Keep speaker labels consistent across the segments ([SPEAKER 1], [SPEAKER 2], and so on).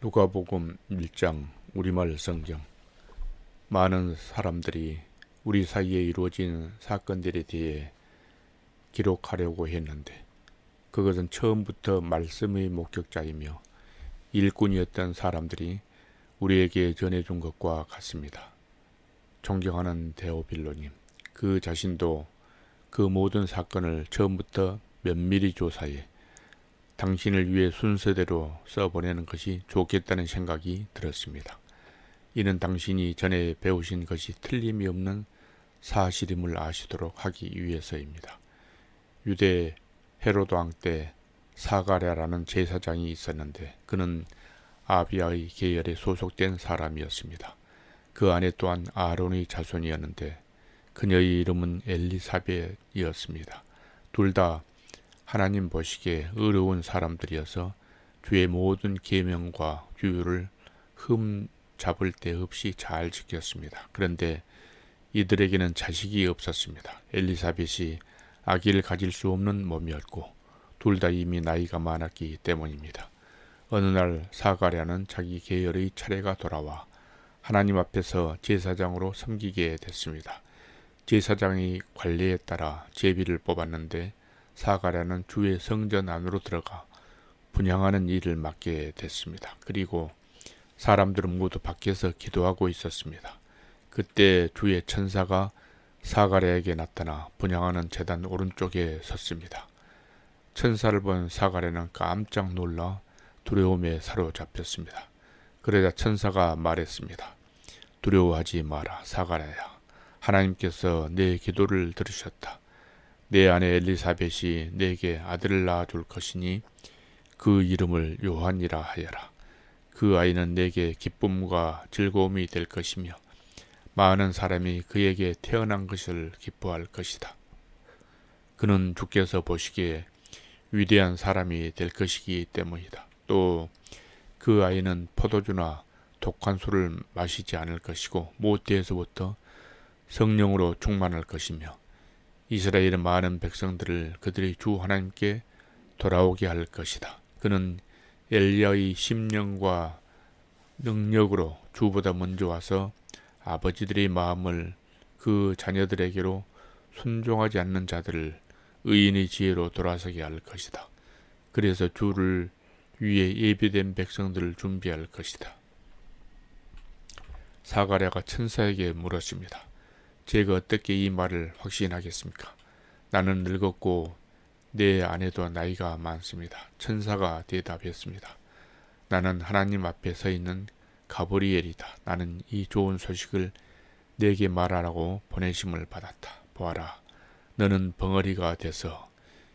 [SPEAKER 1] 누가복음 1장 우리말 성경. 많은 사람들이 우리 사이에 이루어진 사건들에 대해 기록하려고 했는데 그것은 처음부터 말씀의 목격자이며 일꾼이었던 사람들이 우리에게 전해준 것과 같습니다. 존경하는 데오빌로님, 그 자신도 그 모든 사건을 처음부터 면밀히 조사해 당신을 위해 순서대로 써보내는 것이 좋겠다는 생각이 들었습니다. 이는 당신이 전에 배우신 것이 틀림이 없는 사실임을 아시도록 하기 위해서입니다. 유대 헤로드 왕 때 사가랴라는 제사장이 있었는데 그는 아비야의 계열에 소속된 사람이었습니다. 그 아내 또한 아론의 자손이었는데 그녀의 이름은 엘리사벳이었습니다. 둘 다 하나님 보시기에 의로운 사람들이어서 주의 모든 계명과 규율을 흠잡을 데 없이 잘 지켰습니다. 그런데 이들에게는 자식이 없었습니다. 엘리사벳이 아기를 가질 수 없는 몸이었고 둘 다 이미 나이가 많았기 때문입니다. 어느 날 사가랴는 자기 계열의 차례가 돌아와 하나님 앞에서 제사장으로 섬기게 됐습니다. 제사장의 관례에 따라 제비를 뽑았는데 사가랴는 주의 성전 안으로 들어가 분향하는 일을 맡게 됐습니다. 그리고 사람들은 모두 밖에서 기도하고 있었습니다. 그때 주의 천사가 사가랴에게 나타나 분향하는 제단 오른쪽에 섰습니다. 천사를 본 사가랴는 깜짝 놀라 두려움에 사로잡혔습니다. 그러자 천사가 말했습니다. 두려워하지 마라, 사가랴야. 하나님께서 내 기도를 들으셨다. 내 아내 엘리사벳이 내게 아들을 낳아줄 것이니 그 이름을 요한이라 하여라. 그 아이는 내게 기쁨과 즐거움이 될 것이며 많은 사람이 그에게 태어난 것을 기뻐할 것이다. 그는 주께서 보시기에 위대한 사람이 될 것이기 때문이다. 또 그 아이는 포도주나 독한 술을 마시지 않을 것이고 모태에서부터 성령으로 충만할 것이며 이스라엘의 많은 백성들을 그들의 주 하나님께 돌아오게 할 것이다. 그는 엘리야의 심령과 능력으로 주보다 먼저 와서 아버지들의 마음을 그 자녀들에게로 순종하지 않는 자들을 의인의 지혜로 돌아서게 할 것이다. 그래서 주를 위해 예비된 백성들을 준비할 것이다. 사가랴가 천사에게 물었습니다. 제가 어떻게 이 말을 확신하겠습니까? 나는 늙었고 내 아내도 나이가 많습니다. 천사가 대답했습니다. 나는 하나님 앞에 서 있는 가브리엘이다. 나는 이 좋은 소식을 내게 말하라고 보내심을 받았다. 보아라, 너는 벙어리가 돼서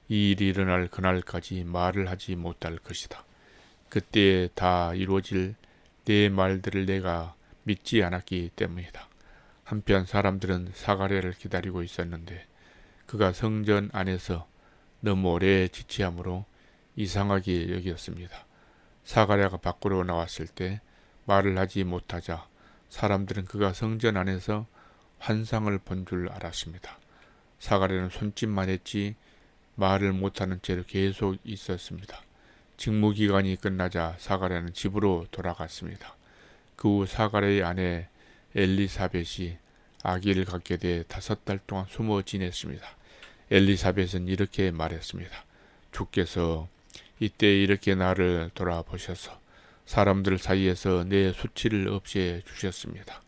[SPEAKER 1] 이 일이 일어날 그날까지 말을 하지 못할 것이다. 그때 다 이루어질 내 말들을 내가 믿지 않았기 때문이다. 한편 사람들은 사가랴를 기다리고 있었는데 그가 성전 안에서 너무 오래 지체함으로 이상하게 여겼습니다. 사가랴가 밖으로 나왔을 때 말을 하지 못하자 사람들은 그가 성전 안에서 환상을 본 줄 알았습니다. 사가랴는 손짓만 했지 말을 못하는 채로 계속 있었습니다. 직무기간이 끝나자 사가랴는 집으로 돌아갔습니다. 그 후 사가랴의 아내 엘리사벳이 아기를 갖게 돼 5달 동안 숨어 지냈습니다. 엘리사벳은 이렇게 말했습니다. 주께서 이때 이렇게 나를 돌아보셔서 사람들 사이에서 내 수치를 없애 주셨습니다.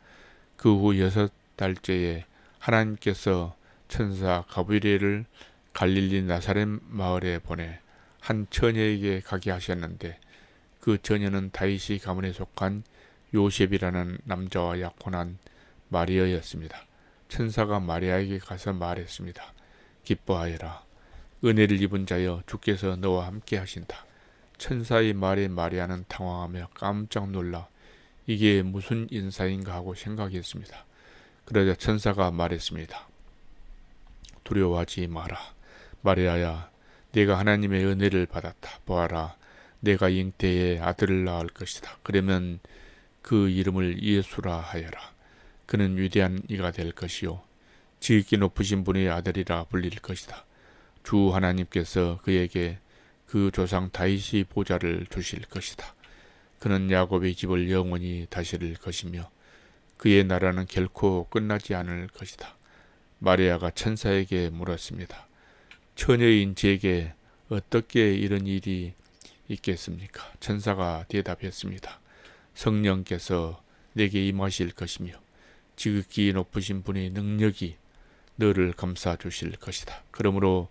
[SPEAKER 1] 그 후 6달째에 하나님께서 천사 가브리엘을 갈릴리 나사렛 마을에 보내 한 처녀에게 가게 하셨는데 그 처녀는 다윗의 가문에 속한 요셉이라는 남자와 약혼한 마리아였습니다. 천사가 마리아에게 가서 말했습니다. 기뻐하여라. 은혜를 입은 자여, 주께서 너와 함께 하신다. 천사의 말에 마리아는 당황하며 깜짝 놀라 이게 무슨 인사인가 하고 생각했습니다. 그러자 천사가 말했습니다. 두려워하지 마라. 마리아야, 내가 하나님의 은혜를 받았다. 보아라, 내가 잉태에 아들을 낳을 것이다. 그러면 그 이름을 예수라 하여라. 그는 위대한 이가 될 것이요 지극히 높으신 분의 아들이라 불릴 것이다. 주 하나님께서 그에게 그 조상 다윗의 보좌를 주실 것이다. 그는 야곱의 집을 영원히 다스릴 것이며 그의 나라는 결코 끝나지 않을 것이다. 마리아가 천사에게 물었습니다. 처녀인 제게 어떻게 이런 일이 있겠습니까? 천사가 대답했습니다. 성령께서 내게 임하실 것이며 지극히 높으신 분의 능력이 너를 감싸 주실 것이다. 그러므로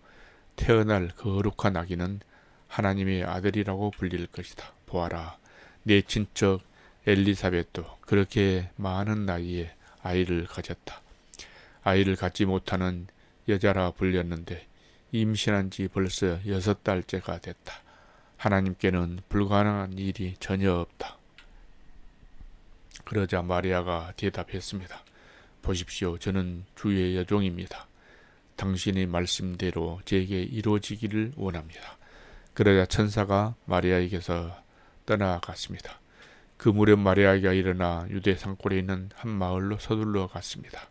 [SPEAKER 1] 태어날 거룩한 아기는 하나님의 아들이라고 불릴 것이다. 보아라, 내 친척 엘리사벳도 그렇게 많은 나이에 아이를 가졌다. 아이를 갖지 못하는 여자라 불렸는데 임신한 지 벌써 6달째가 됐다. 하나님께는 불가능한 일이 전혀 없다. 그러자 마리아가 대답했습니다. 보십시오. 저는 주의 여종입니다. 당신의 말씀대로 제게 이루어지기를 원합니다. 그러자 천사가 마리아에게서 떠나갔습니다. 그 무렵 마리아가 일어나 유대 산골에 있는 한 마을로 서둘러 갔습니다.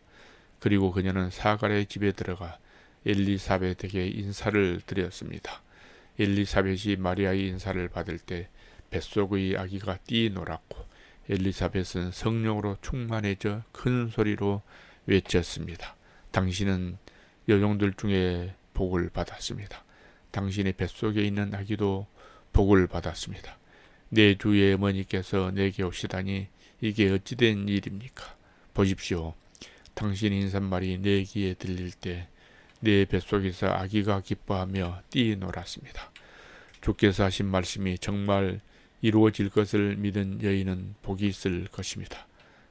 [SPEAKER 1] 그리고 그녀는 사가랴의 집에 들어가 엘리사벳에게 인사를 드렸습니다. 엘리사벳이 마리아의 인사를 받을 때 뱃속의 아기가 뛰놀았고 엘리사벳은 성령으로 충만해져 큰 소리로 외쳤습니다. 당신은 여종들 중에 복을 받았습니다. 당신의 뱃속에 있는 아기도 복을 받았습니다. 내 주의 어머니께서 내게 오시다니 이게 어찌된 일입니까? 보십시오. 당신의 인사말이 내 귀에 들릴 때 내 뱃속에서 아기가 기뻐하며 뛰놀았습니다. 주께서 하신 말씀이 정말 이루어질 것을 믿은 여인은 복이 있을 것입니다.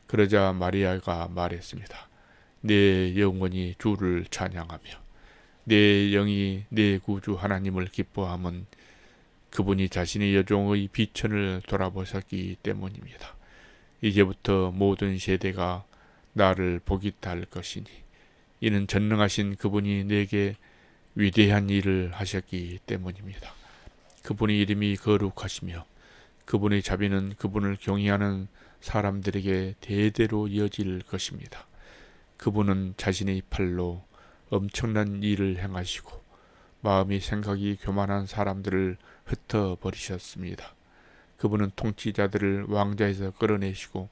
[SPEAKER 1] 그러자 마리아가 말했습니다. 내 영혼이 주를 찬양하며 내 영이 내 구주 하나님을 기뻐함은 그분이 자신의 여종의 비천을 돌아보셨기 때문입니다. 이제부터 모든 세대가 나를 복있다 할 것이니 이는 전능하신 그분이 내게 위대한 일을 하셨기 때문입니다. 그분의 이름이 거룩하시며 그분의 자비는 그분을 경외하는 사람들에게 대대로 이어질 것입니다. 그분은 자신의 팔로 엄청난 일을 행하시고 마음이 생각이 교만한 사람들을 흩어버리셨습니다. 그분은 통치자들을 왕좌에서 끌어내시고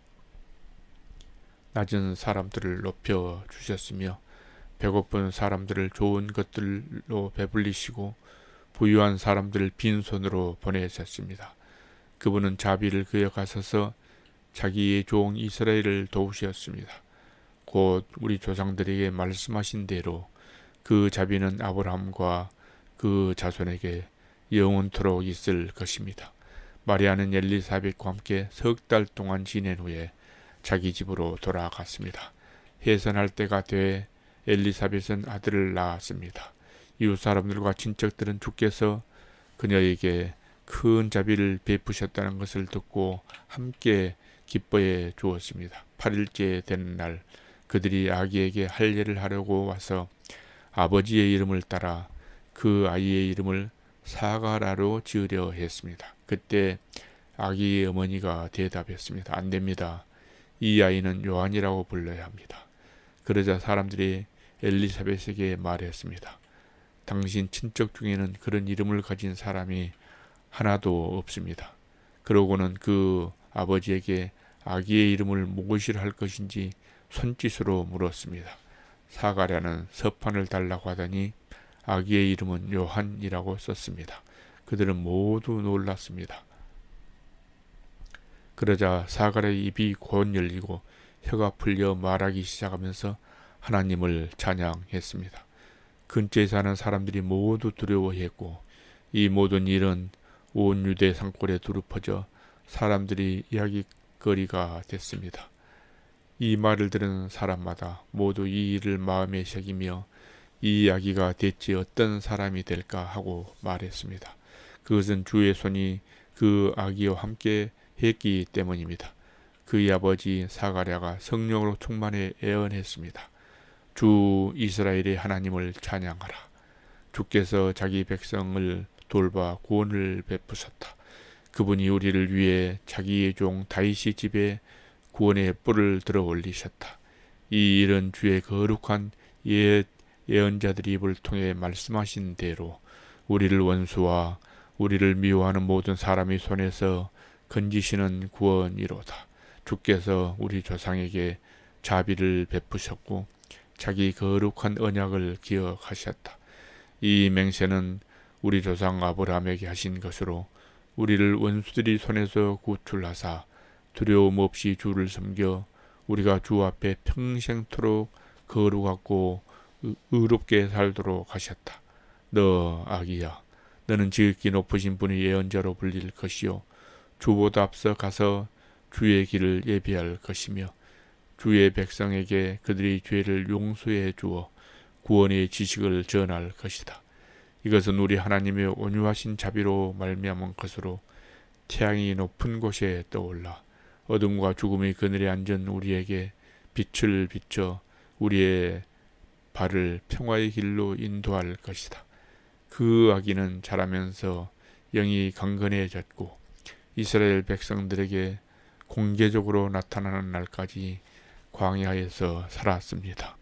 [SPEAKER 1] 낮은 사람들을 높여 주셨으며 배고픈 사람들을 좋은 것들로 배불리시고 부유한 사람들을 빈손으로 보내셨습니다. 그분은 자비를 그여가셔서 자기의 종 이스라엘을 도우셨습니다. 곧 우리 조상들에게 말씀하신 대로 그 자비는 아브라함과 그 자손에게 영원토록 있을 것입니다. 마리아는 엘리사벳과 함께 3달 동안 지낸 후에 자기 집으로 돌아갔습니다. 해산할 때가 돼 엘리사벳은 아들을 낳았습니다. 이웃 사람들과 친척들은 주께서 그녀에게 큰 자비를 베푸셨다는 것을 듣고 함께 기뻐해 주었습니다. 8일째 되는 날 그들이 아기에게 할례를 하려고 와서 아버지의 이름을 따라 그 아이의 이름을 사가라로 지으려 했습니다. 그때 아기의 어머니가 대답했습니다. 안 됩니다. 이 아이는 요한이라고 불러야 합니다. 그러자 사람들이 엘리사벳에게 말했습니다. 당신 친척 중에는 그런 이름을 가진 사람이 하나도 없습니다. 그러고는 그 아버지에게 아기의 이름을 무엇이라 할 것인지 손짓으로 물었습니다. 사가랴는 서판을 달라고 하더니 아기의 이름은 요한이라고 썼습니다. 그들은 모두 놀랐습니다. 그러자 사가랴의 입이 곧 열리고 혀가 풀려 말하기 시작하면서 하나님을 찬양했습니다. 근처에 사는 사람들이 모두 두려워했고 이 모든 일은 온 유대 산골에 두루 퍼져 사람들이 이야기거리가 됐습니다. 이 말을 들은 사람마다 모두 이 일을 마음에 새기며 이 아기가 대체 어떤 사람이 될까 하고 말했습니다. 그것은 주의 손이 그 아기와 함께 했기 때문입니다. 그의 아버지 사가랴가 성령으로 충만해 애언했습니다. 주 이스라엘의 하나님을 찬양하라. 주께서 자기 백성을 돌봐 구원을 베푸셨다. 그분이 우리를 위해 자기의 종 다윗의 집에 구원의 뿔을 들어 올리셨다. 이 일은 주의 거룩한 옛 예언자들이 입을 통해 말씀하신 대로 우리를 원수와 우리를 미워하는 모든 사람의 손에서 건지시는 구원이로다. 주께서 우리 조상에게 자비를 베푸셨고 자기 거룩한 언약을 기억하셨다. 이 맹세는 우리 조상 아브라함에게 하신 것으로 우리를 원수들이 손에서 구출하사 두려움 없이 주를 섬겨 우리가 주 앞에 평생토록 거룩하고 의롭게 살도록 하셨다. 너 아기야, 너는 지극히 높으신 분의 예언자로 불릴 것이요 주보다 앞서 가서 주의 길을 예비할 것이며 주의 백성에게 그들의 죄를 용서해 주어 구원의 지식을 전할 것이다. 이것은 우리 하나님의 온유하신 자비로 말미암은 것으로 태양이 높은 곳에 떠올라 어둠과 죽음의 그늘에 앉은 우리에게 빛을 비춰 우리의 발을 평화의 길로 인도할 것이다. 그 아기는 자라면서 영이 강건해졌고 이스라엘 백성들에게 공개적으로 나타나는 날까지 광야에서 살았습니다.